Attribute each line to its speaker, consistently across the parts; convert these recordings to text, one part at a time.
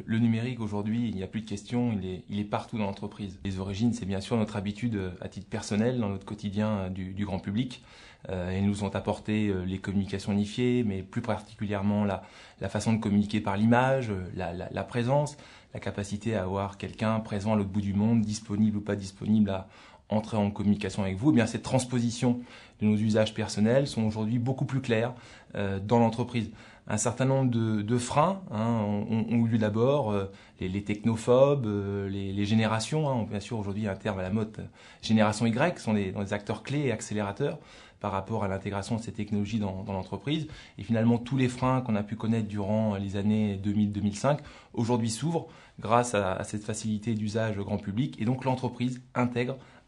Speaker 1: Le numérique aujourd'hui, il n'y a plus de question, il est partout dans l'entreprise. Les origines, c'est bien sûr notre habitude à titre personnel dans notre quotidien du grand public. Elles nous ont apporté les communications unifiées, mais plus particulièrement la façon de communiquer par l'image, la présence, la capacité à avoir quelqu'un présent à l'autre bout du monde, disponible ou pas disponible à entrer en communication avec vous. Eh bien, cette transposition de nos usages personnels sont aujourd'hui beaucoup plus claires dans l'entreprise. Un certain nombre de freins ont eu lieu d'abord, les technophobes, les générations. Bien sûr, aujourd'hui, un terme à la mode, génération Y, sont des acteurs clés et accélérateurs par rapport à l'intégration de ces technologies dans l'entreprise. Et finalement, tous les freins qu'on a pu connaître durant les années 2000-2005, aujourd'hui s'ouvrent grâce à cette facilité d'usage grand public. Et donc, l'entreprise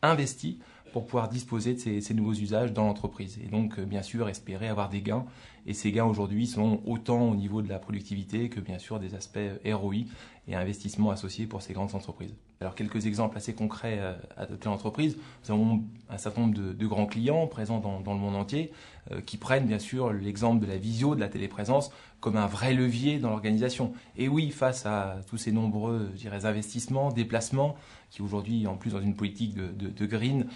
Speaker 1: investit pour pouvoir disposer de ces nouveaux usages dans l'entreprise. Et donc, bien sûr, espérer avoir des gains. Et ces gains aujourd'hui sont autant au niveau de la productivité que bien sûr des aspects ROI et investissements associés pour ces grandes entreprises. Alors, quelques exemples assez concrets adoptés en entreprise. Nous avons un certain nombre de grands clients présents dans le monde entier qui prennent bien sûr l'exemple de la visio, de la téléprésence comme un vrai levier dans l'organisation. Et oui, face à tous ces nombreux, investissements, déplacements, qui aujourd'hui, en plus dans une politique de green,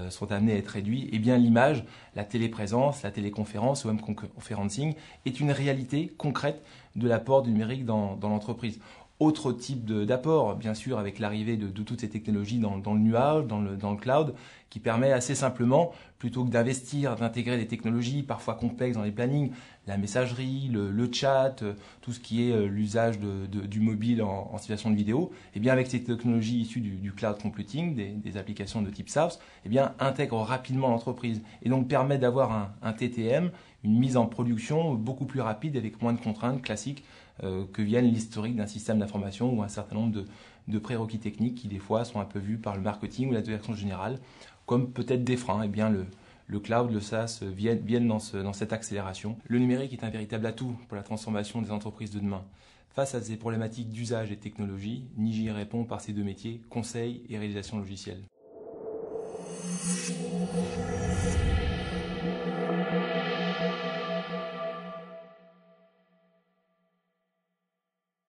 Speaker 1: sont amenés à être réduits, eh bien l'image, la téléprésence, la téléconférence, ou même conferencing, est une réalité concrète de l'apport du numérique dans l'entreprise. Autre type d'apport, bien sûr, avec l'arrivée de toutes ces technologies dans le nuage, dans le cloud, qui permet assez simplement, plutôt que d'investir, d'intégrer des technologies parfois complexes dans les plannings, la messagerie, le chat, tout ce qui est l'usage du mobile en situation de vidéo, eh bien avec ces technologies issues du cloud computing, des applications de type SaaS, eh bien intègre rapidement l'entreprise et donc permet d'avoir un TTM, une mise en production beaucoup plus rapide avec moins de contraintes classiques que viennent l'historique d'un système d'information ou un certain nombre de prérequis techniques qui des fois sont un peu vus par le marketing ou la direction générale comme peut-être des freins. Eh bien le cloud, le SaaS viennent dans cette accélération. Le numérique est un véritable atout pour la transformation des entreprises de demain. Face à ces problématiques d'usage et de technologie, Niji répond par ses deux métiers, conseil et réalisation logicielle.